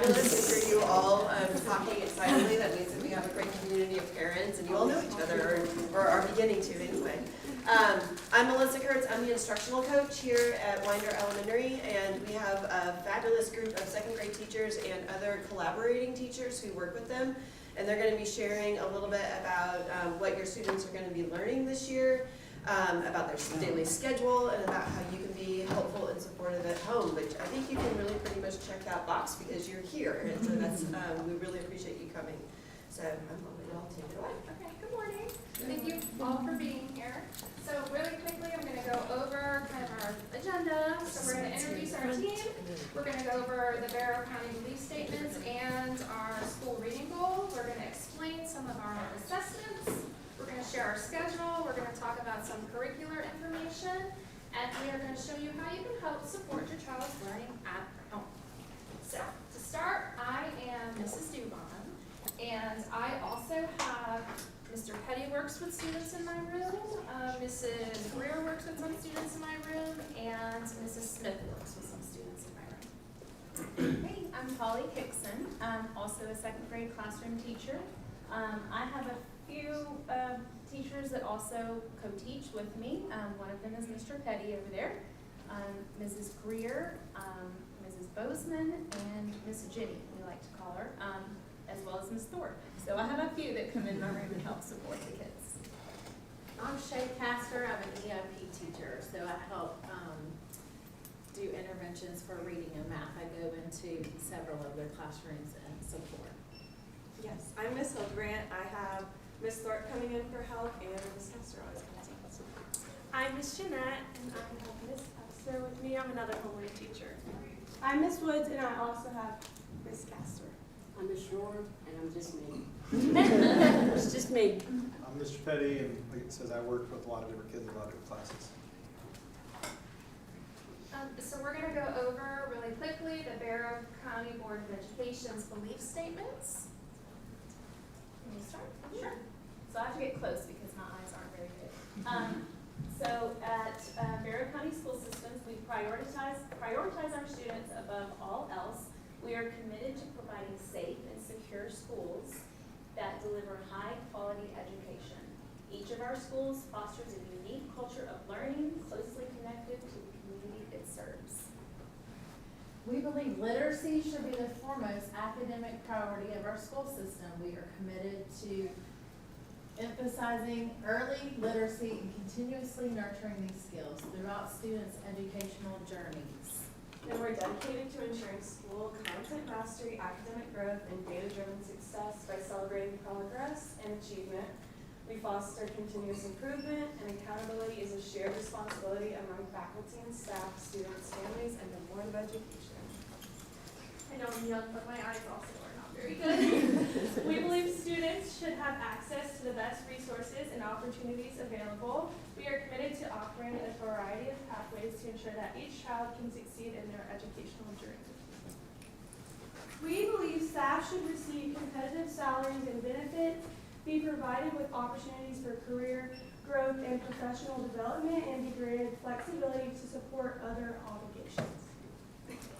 fabulous to hear you all talking excitedly. That means that we have a great community of parents, and you all know each other, or are beginning to anyway. I'm Melissa Kurtz. I'm the instructional coach here at Winder Elementary, and we have a fabulous group of second grade teachers and other collaborating teachers who work with them. And they're going to be sharing a little bit about what your students are going to be learning this year, about their daily schedule, and about how you can be helpful and supportive at home. But I think you can really pretty much check that box because you're here, and so that's we really appreciate you coming. So I'm going to let y'all take it away. Okay, good morning. Thank you all for being here. So really quickly, I'm going to go over kind of our agenda. So we're going to introduce our team. We're going to go over the Barrow County belief statements and our school reading goal. We're going to explain some of our assessments. We're going to share our schedule. We're going to talk about some curricular information. And we are going to show you how you can help support your child's learning at home. So to start, I am Mrs. Dubon. And I also have Mr. Petty works with students in my room, Mrs. Greer works with some students in my room, and Mrs. Smith works with some students in my room. Hey, I'm Polly Hickson. I'm also a second grade classroom teacher. I have a few teachers that also co-teach with me. One of them is Mr. Petty over there, Mrs. Greer, Mrs. Bozeman, and Miss Jenny, we like to call her, as well as Miss Thorpe. So I have a few that come in my room and help support the kids. I'm Shay Castor. I'm an EIP teacher, so I help do interventions for reading and math. I go into several of their classrooms and support. Yes, I'm Miss Hildgrant. I have Miss Thorpe coming in for help, and Miss Castor always comes in for support. I'm Miss Jeanette, and I have Miss Castor with me. I'm another homeroom teacher. I'm Miss Woods, and I also have Miss Castor. I'm Miss Shore, and I'm just me. It's just me. I'm Mr. Petty, and like it says, I work with a lot of different kids in a lot of different classes. So we're going to go over really quickly the Barrow County Board of Education's belief statements. Can you start? Sure. So I have to get close because my eyes aren't very good. So at Barrow County School Systems, we prioritize our students above all else. We are committed to providing safe and secure schools that deliver high-quality education. Each of our schools fosters a unique culture of learning, closely connected to the community it serves. We believe literacy should be the foremost academic priority of our school system. We are committed to emphasizing early literacy and continuously nurturing these skills throughout students' educational journeys. And we're dedicated to ensuring school content mastery, academic growth, and data-driven success by celebrating progress and achievement. We foster continuous improvement, and accountability is a shared responsibility among faculty and staff, students, families, and the Board of Education. I know I'm young, but my eyes also are not very good. We believe students should have access to the best resources and opportunities available. We are committed to offering a variety of pathways to ensure that each child can succeed in their educational journey. We believe staff should receive competitive salaries and benefits, be provided with opportunities for career growth and professional development, and be granted flexibility to support other obligations.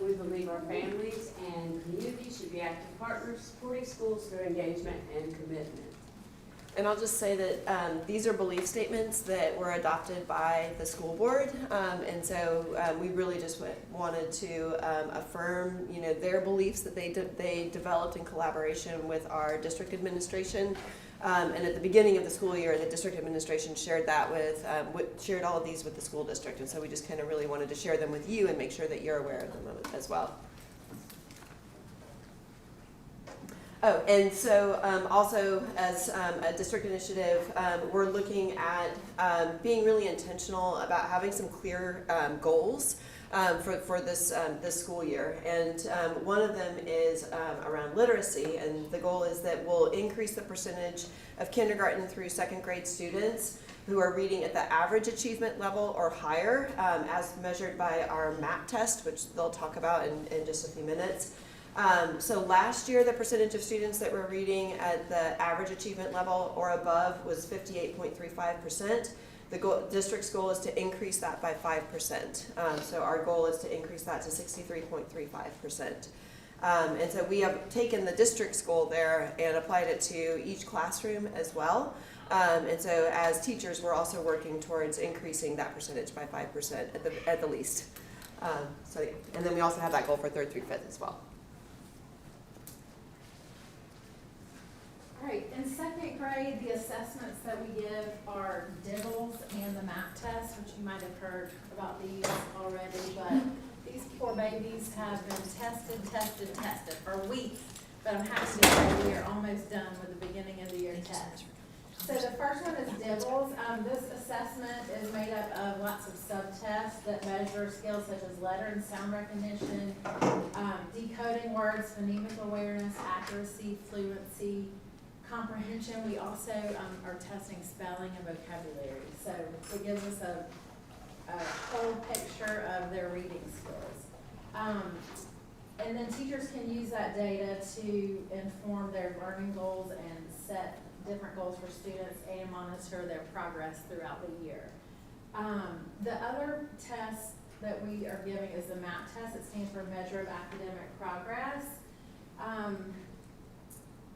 We believe our families and communities should be active partners, supporting schools through engagement and commitment. And I'll just say that these are belief statements that were adopted by the school board, and so we really just wanted to affirm, their beliefs that they developed in collaboration with our district administration. And at the beginning of the school year, the district administration shared that shared all of these with the school district, and so we just kind of really wanted to share them with you and make sure that you're aware of them as well. Oh, and so also as a district initiative, we're looking at being really intentional about having some clear goals for this school year. And one of them is around literacy, and the goal is that we'll increase the percentage of kindergarten through second grade students who are reading at the average achievement level or higher, as measured by our MAP test, which they'll talk about in just a few minutes. So last year, the percentage of students that were reading at the average achievement level or above was 58.35%. The district's goal is to increase that by 5%. So our goal is to increase that to 63.35%. And so we have taken the district's goal there and applied it to each classroom as well. And so as teachers, we're also working towards increasing that percentage by 5% at the least. So yeah. And then we also have that goal for 3rd through 5th as well. All right, in second grade, the assessments that we give are DIGGLES and the MAP test, which you might have heard about these already, but these poor babies have been tested for weeks. But I'm happy to say we are almost done with the beginning of the year test. So the first one is DIGGLES. This assessment is made up of lots of subtests that measure skills such as letter and sound recognition, decoding words, phonemic awareness, accuracy, fluency, comprehension. We also are testing spelling and vocabulary. So it gives us a whole picture of their reading skills. And then teachers can use that data to inform their learning goals and set different goals for students and monitor their progress throughout the year. The other test that we are giving is the MAP test. It stands for Measure of Academic Progress.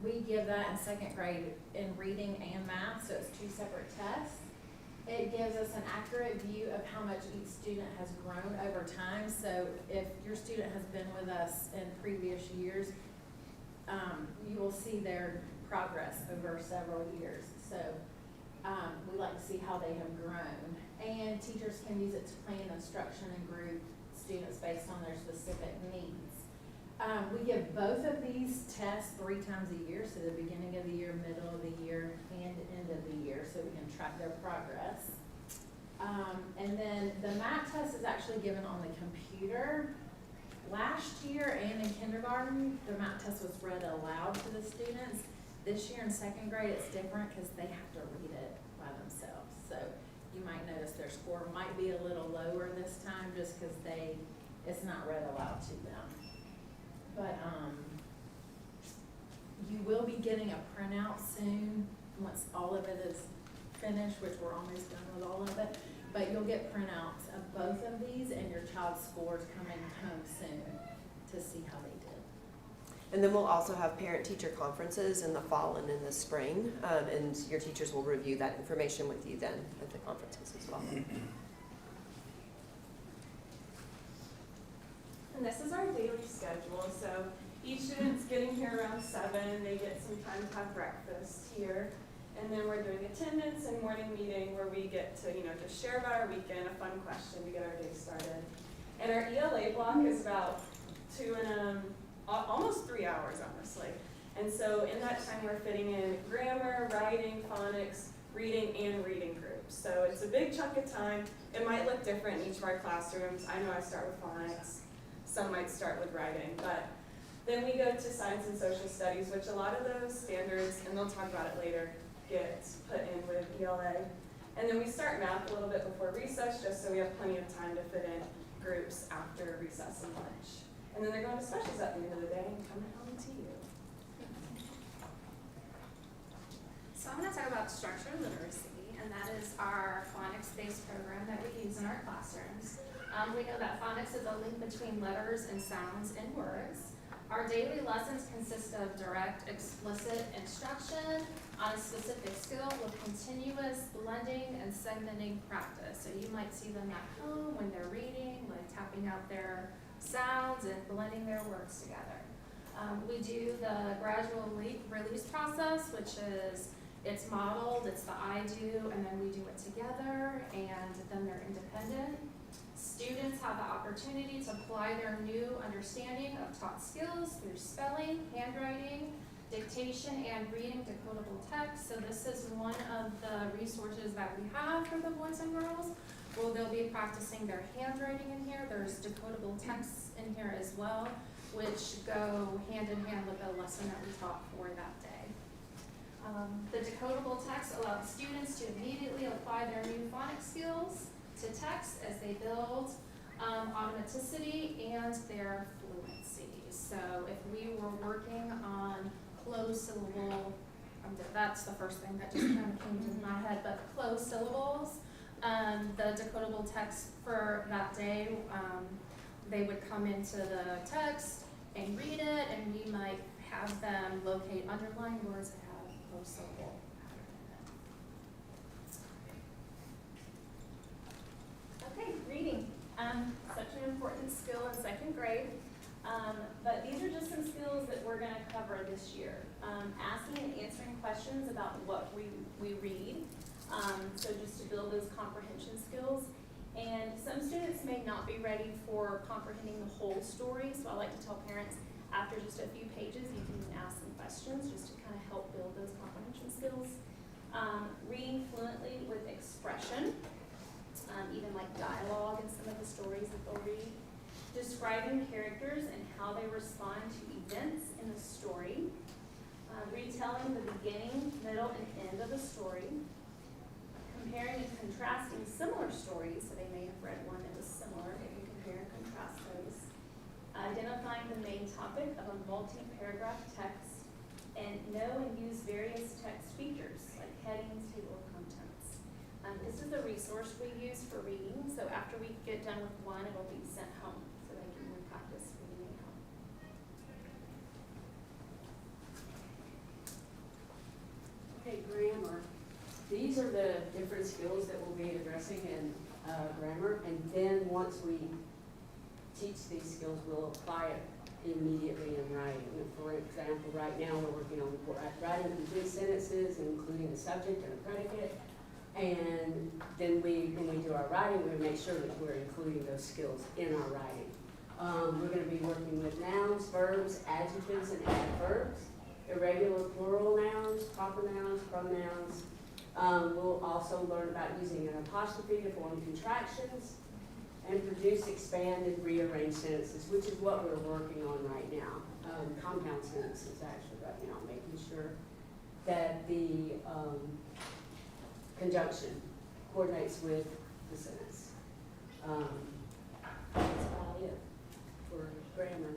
We give that in second grade in reading and math, so it's 2 separate tests. It gives us an accurate view of how much each student has grown over time. So if your student has been with us in previous years, you will see their progress over several years. So we like to see how they have grown. And teachers can use it to plan instruction and group students based on their specific needs. We give both of these tests 3 times a year, so the beginning of the year, middle of the year, and end of the year, so we can track their progress. And then the MAP test is actually given on the computer. Last year and in kindergarten, the MAP test was read aloud to the students. This year in second grade, it's different because they have to read it by themselves. So you might notice their score might be a little lower this time just because it's not read aloud to them. But you will be getting a printout soon once all of it is finished, which we're almost done with all of it. But you'll get printouts of both of these and your child's scores coming home soon to see how they did. And then we'll also have parent-teacher conferences in the fall and in the spring, and your teachers will review that information with you then at the conferences as well. And this is our daily schedule. So each student's getting here around 7. They get some time to have breakfast here. And then we're doing attendance and morning meeting where we get to, just share about our weekend, a fun question to get our day started. And our ELA block is about almost 3 hours, honestly. And so in that time, we're fitting in grammar, writing, phonics, reading, and reading groups. So it's a big chunk of time. It might look different in each of our classrooms. I know I start with phonics. Some might start with writing. But then we go to science and social studies, which a lot of those standards, and they'll talk about it later, get put in with ELA. And then we start math a little bit before recess, just so we have plenty of time to fit in groups after recess and lunch. And then they're going to specials at the end of the day and coming home to you. So I'm going to talk about structured literacy, and that is our phonics-based program that we use in our classrooms. We know that phonics is a link between letters and sounds in words. Our daily lessons consist of direct, explicit instruction on a specific skill with continuous blending and segmenting practice. So you might see them at home when they're reading, like tapping out their sounds and blending their words together. We do the gradual release process, which is it's modeled, it's the I do, and then we do it together, and then they're independent. Students have the opportunity to apply their new understanding of taught skills through spelling, handwriting, dictation, and reading decodable text. So this is one of the resources that we have for the boys and girls. Well, they'll be practicing their handwriting in here. There's decodable texts in here as well, which go hand in hand with the lesson that we taught for that day. The decodable text allows students to immediately apply their new phonics skills to text as they build automaticity and their fluency. So if we were working on closed syllable, that's the first thing that just kind of came to my head, but closed syllables, the decodable text for that day, they would come into the text and read it, and we might have them locate underlined words that have post-syllable pattern in it. Okay, reading, such an important skill in second grade. But these are just some skills that we're gonna cover this year. Asking and answering questions about what we read, so just to build those comprehension skills. And some students may not be ready for comprehending the whole story, so I like to tell parents, after just a few pages, you can ask some questions just to kind of help build those comprehension skills. Reading fluently with expression, even like dialogue in some of the stories that they'll read. Describing characters and how they respond to events in the story. Retelling the beginning, middle, and end of the story. Comparing and contrasting similar stories, so they may have read one that was similar, they can compare and contrast those. Identifying the main topic of a multi-paragraph text, and know and use various text features like headings, table of contents. This is the resource we use for reading, so after we get done with one, it will be sent home, so they can practice reading at home. Okay, grammar. These are the different skills that we'll be addressing in grammar, and then once we teach these skills, we'll apply it immediately in writing. For example, right now we're working on writing complete sentences, including the subject and the predicate, and then when we do our writing, we make sure that we're including those skills in our writing. We're going to be working with nouns, verbs, adjectives, and adverbs, irregular plural nouns, proper nouns, pronouns. We'll also learn about using an apostrophe to form contractions and produce, expand, and rearrange sentences, which is what we're working on right now. Compound sentences, actually, right now, making sure that the conjunction coordinates with the sentence. That's about it for grammar.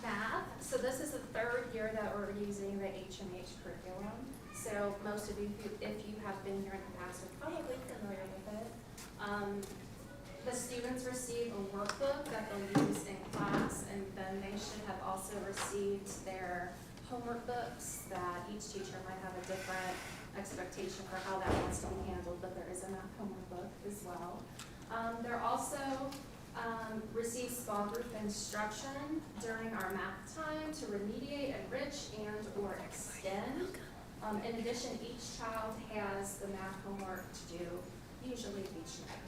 Math, so this is the third year that we're using the HMH curriculum. So most of you, if you have been here in the past, are probably familiar with it. The students receive a workbook that they'll use in class, and then they should have also received their homework books that each teacher might have a different expectation for how that wants to be handled, but there is a math homework book as well. They're also receive small group instruction during our math time to remediate, enrich, and or extend. In addition, each child has the math homework to do, usually each night.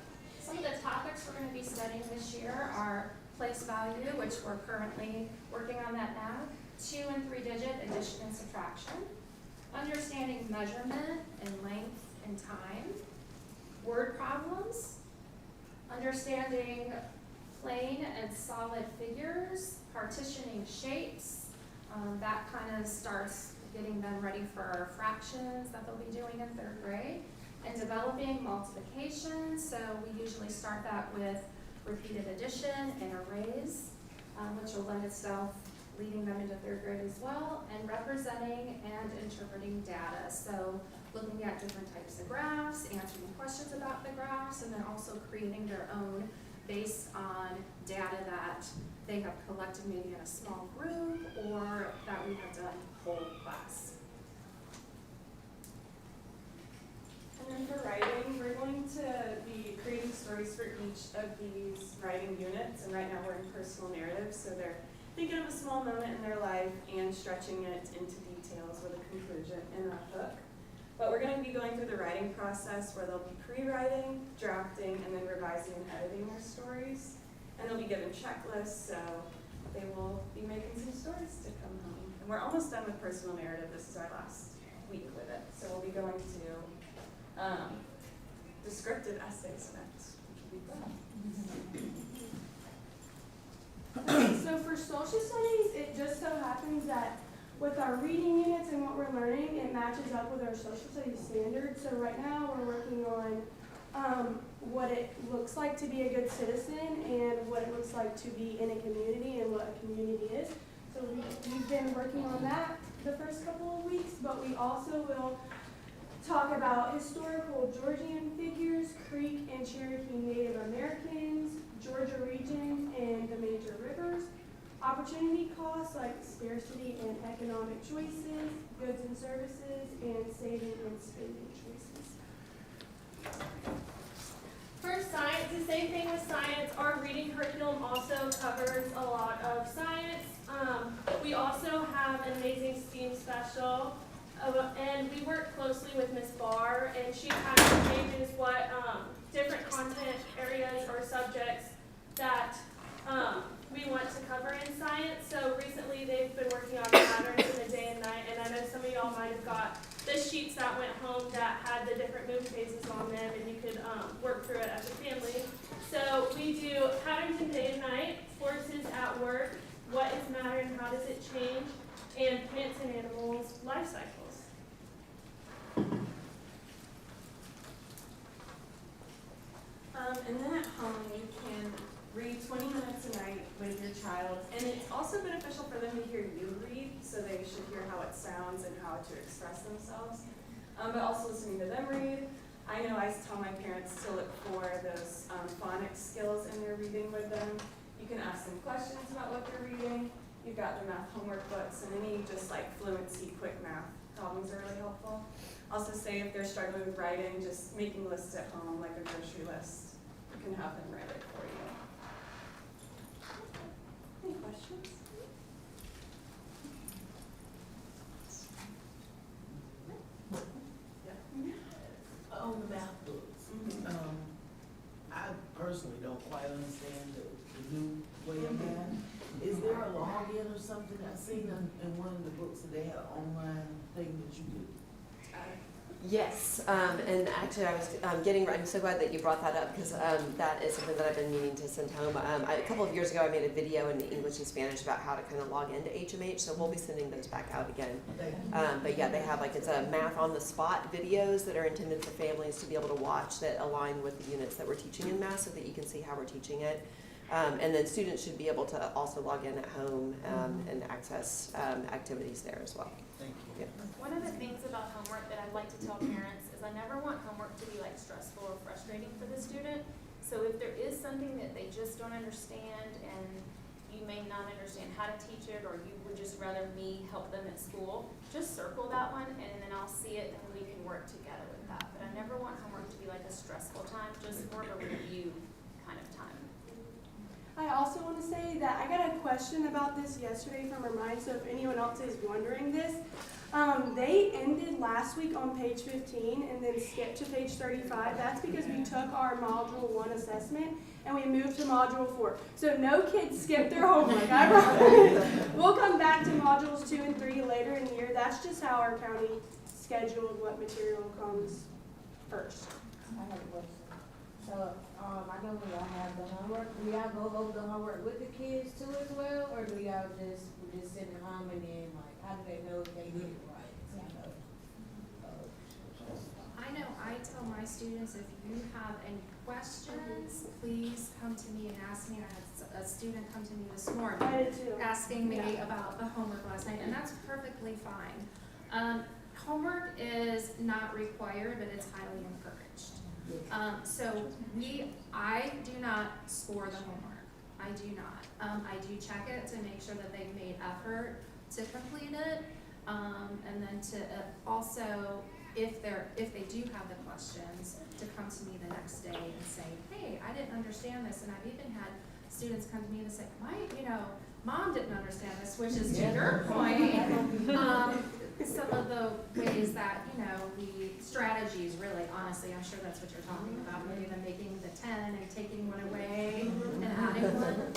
Some of the topics we're going to be studying this year are place value, which we're currently working on that now, 2- and 3-digit addition and subtraction, understanding measurement and length and time, word problems, understanding plain and solid figures, partitioning shapes, that kind of starts getting them ready for fractions that they'll be doing in 3rd grade, and developing multiplication. So we usually start that with repeated addition and arrays, which will lend itself leading them into 3rd grade as well, and representing and interpreting data. So looking at different types of graphs, answering questions about the graphs, and then also creating their own based on data that they have collected maybe in a small group or that we have done whole class. And then for writing, we're going to be creating stories for each of these writing units, and right now we're in personal narratives, so they're thinking of a small moment in their life and stretching it into details with a conclusion and a hook. But we're going to be going through the writing process where they'll be pre-writing, drafting, and then revising and editing their stories. And they'll be given checklists, so they will be making some stories to come home. And we're almost done with personal narrative. This is our last week with it. So we'll be going to descriptive essays next, which will be fun. Okay, so for social studies, it just so happens that with our reading units and what we're learning, it matches up with our social studies standards. So right now we're working on what it looks like to be a good citizen and what it looks like to be in a community and what a community is. So we've been working on that the first couple of weeks, but we also will talk about historical Georgian figures, Creek and Cherokee Native Americans, Georgia region, costs like scarcity and economic choices, goods and services, and saving and spending choices. For science, the same thing with science. Our reading curriculum also covers a lot of science. We also have an amazing STEAM special, and we work closely with Ms. Barr, and she kind of changes what different content areas or subjects that we want to cover in science. So recently they've been working on patterns in the day and night, and I know some of y'all might have got the sheets that went home that had the different moon phases on them, and you could work through it as a family. So we do patterns in day and night, forces at work, what is matter and how does it change, and plants and animals' life cycles. And then at home, you can read 20 minutes a night with your child, and it's also beneficial for them to hear you read, so they should hear how it sounds and how to express themselves. But also listening to them read. I know I tell my parents to look for those phonics skills in their reading with them. You can ask them questions about what they're reading. You've got the math homework books, and any just like fluency, quick math problems are really helpful. Also say if they're struggling with writing, just making lists at home, like a grocery list. You can have them write it for you. Any questions? On the math books, I personally don't quite understand the new way of math. Is there a login or something? I've seen in one of the books that they had an online thing that you could. Yes, and actually I was I'm so glad that you brought that up, because that is something that I've been meaning to send home. A couple of years ago I made a video in English and Spanish about how to kind of log into HMH, so we'll be sending those back out again. But yeah, they have it's a math on the spot videos that are intended for families to be able to watch that align with the units that we're teaching in math, so that you can see how we're teaching it. And then students should be able to also log in at home and access activities there as well. Thank you. One of the things about homework that I'd like to tell parents is I never want homework to be like stressful or frustrating for the student. So if there is something that they just don't understand and you may not understand how to teach it, or you would just rather me help them at school, just circle that one and then I'll see it and we can work together with that. But I never want homework to be like a stressful time, just more of a review kind of time. I also want to say that I got a question about this yesterday from Remind, so if anyone else is wondering this, they ended last week on page 15 and then skipped to page 35. That's because we took our Module 1 assessment and we moved to Module 4. So no kids skipped their homework, I promise. We'll come back to Modules 2 and 3 later in the year. That's just how our county scheduled what material comes first. I have a question. So, I know we all have the homework. Do y'all go over the homework with the kids too as well, or do y'all just sit at home and then like, how do they know if they did it right? I know I tell my students, if you have any questions, please come to me and ask me. I had a student come to me this morning I did too. asking me about the homework last night, and that's perfectly fine. Homework is not required, but it's highly encouraged. So I do not score the homework. I do not. I do check it to make sure that they've made effort to complete it, and then to also, if they do have the questions, to come to me the next day and say, hey, I didn't understand this. And I've even had students come to me and say, Mom didn't understand this, which is to your point. Some of the ways that, the strategies really, honestly, I'm sure that's what you're talking about, maybe them making the 10 and taking one away and adding one.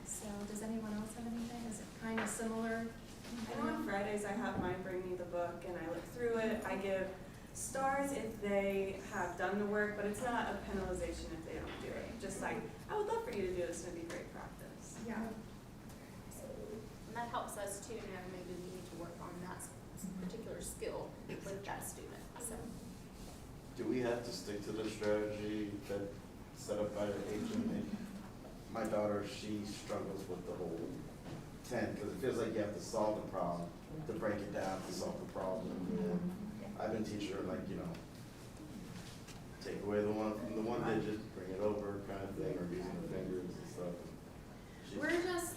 So does anyone else have anything? Is it kind of similar? I know on Fridays I have mine bring me the book and I look through it. I give stars if they have done the work, but it's not a penalization if they don't do it. Just like, I would love for you to do this, and it'd be great practice. Yeah. And that helps us too, maybe we need to work on that particular skill with that student, so. Do we have to stick to the strategy that set up by the HMA? My daughter, she struggles with the whole 10, because it feels like you have to solve the problem, to break it down, to solve the problem. And I've been teaching her, take away the one digit, bring it over kind of thing, or using the fingers and stuff. We're just,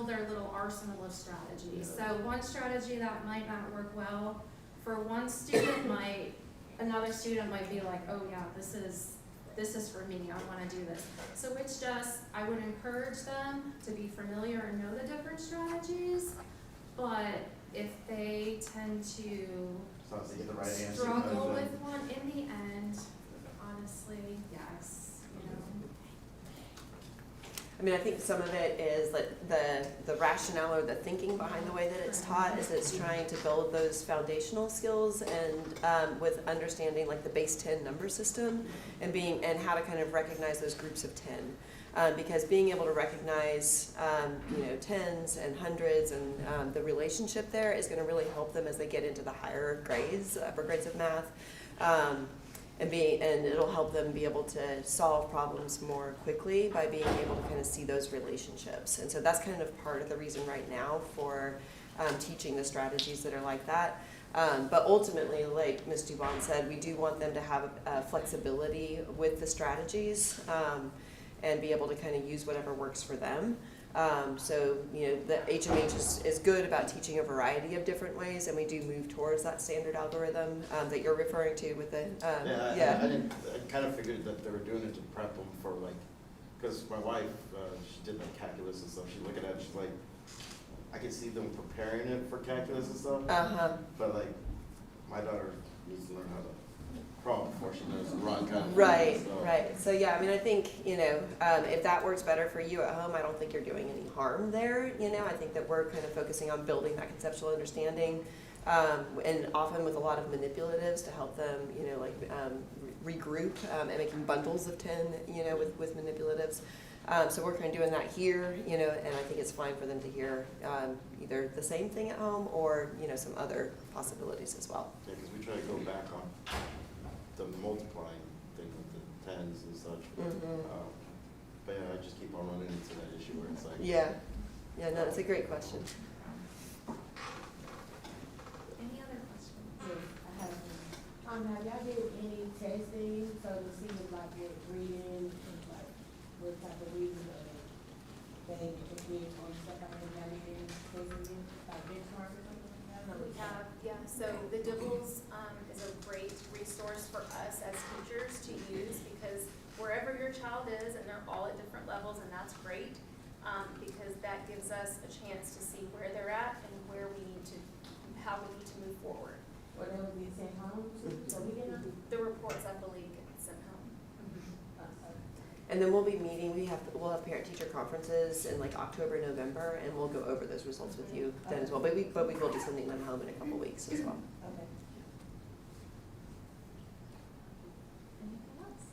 build their little arsenal of strategies. So one strategy that might not work well for one student another student might be like, oh yeah, this is for me, I wanna do this. So it's just, I would encourage them to be familiar and know the different strategies, but if they tend to So as they get the right answer. struggle then- with one in the end, honestly, yes, you know. I mean, I think some of it is like the rationale or the thinking behind the way that it's taught is it's trying to build those foundational skills and with understanding like the base 10 number system and how to kind of recognize those groups of 10. Because being able to recognize, tens and hundreds and the relationship there is going to really help them as they get into the higher grades, upper grades of math. And it'll help them be able to solve problems more quickly by being able to kind of see those relationships. And so that's kind of part of the reason right now for teaching the strategies that are like that. But ultimately, like Ms. Dubon said, we do want them to have flexibility with the strategies and be able to kind of use whatever works for them. The HMH is good about teaching a variety of different ways, and we do move towards that standard algorithm that you're referring to with the, I kind of figured that they were doing it to prep them for like, because my wife, she did like calculus and stuff, she's looking at it, she's like, I can see them preparing it for calculus and stuff, but like, my daughter needs to learn how to crawl before she knows to run kind of. Right, thing, so. right. So yeah, I mean, I think, if that works better for you at home, I don't think you're doing any harm there, I think that we're kind of focusing on building that conceptual understanding, and often with a lot of manipulatives to help them, regroup, and making bundles of 10, with manipulatives. So we're kind of doing that here, and I think it's fine for them to hear, either the same thing at home or, some other possibilities as well. Yeah, because we try to go back on the multiplying thing with the tens and such. But yeah, I just keep on running into that issue where it's like. Yeah, no, it's a great question. Any other questions? I have, have y'all did any testing, so to see if like with reading, like what type of reading they complete on stuff like that, y'all did any testing, like benchmark or something like that? We have, so the DIBELS is a great resource for us as teachers to use because wherever your child is, and they're all at different levels, and that's great, because that gives us a chance to see where they're at and how we need to move forward. Or they would be sent home, so we can, The reports, I believe, get sent home. And then we'll be meeting, we'll have parent-teacher conferences in like October, November, and we'll go over those results with you then as well. But we will be sending them home in a couple weeks as well. okay. Anything else?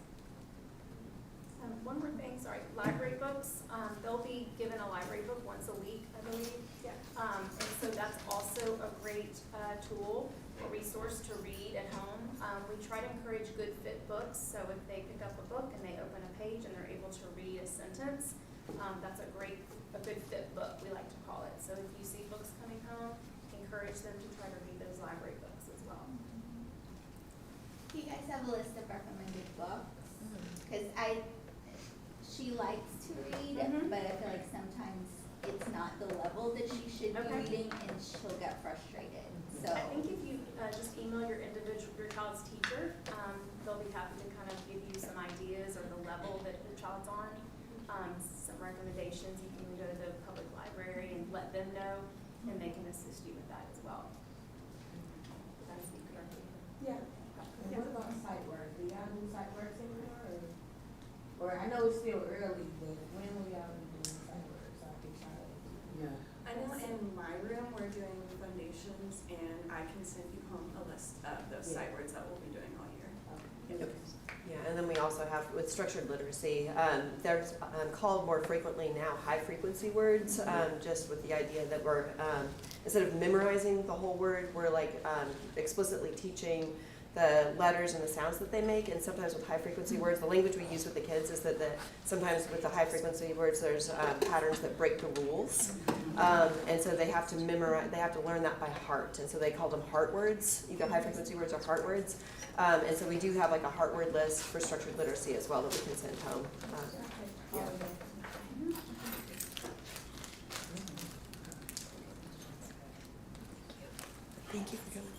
One more thing, sorry, library books, they'll be given a library book once a week, I believe. Yeah. And so that's also a great tool or resource to read at home. We try to encourage good fit books, so if they pick up a book and they open a page and they're able to read a sentence, that's a good fit book, we like to call it. So if you see books coming home, encourage them to try to read those library books as well. Do you guys have a list of recommended books? Because she likes to read, but I feel like sometimes it's not the level that she should be reading, and she'll get frustrated. So I think if you just email your child's teacher, they'll be happy to kind of give you some ideas or the level that the child's on, some recommendations. You can go to the public library and let them know, and they can assist you with that as well. Did I speak correctly? Yeah. And what about site work? Do y'all do site work anymore, or I know it's still early, but when will y'all be doing site work, so I can try to? Yeah. I know in my room, we're doing foundations, and I can send you home a list of those site words that we'll be doing all year. Yep. Yeah, and then we also have with structured literacy, there's called more frequently now high-frequency words, just with the idea that we're, instead of memorizing the whole word, we're like explicitly teaching the letters and the sounds that they make. And sometimes with high-frequency words, the language we use with the kids is that sometimes with the high-frequency words, there's patterns that break the rules. And so they have to memorize, they have to learn that by heart. And so they call them heart words. Either high-frequency words or heart words. And so we do have like a heart word list for structured literacy as well that we can send home. Yeah. Thank you for coming.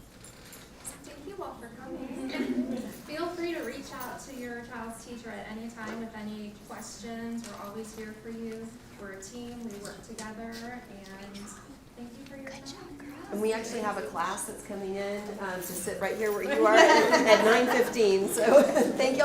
Thank you all for coming. And feel free to reach out to your child's teacher at any time with any questions. We're always here for you. We're a team, we work together, and thank you for your time. And we actually have a class that's coming in to sit right here where you are at 9:15. So thank you all.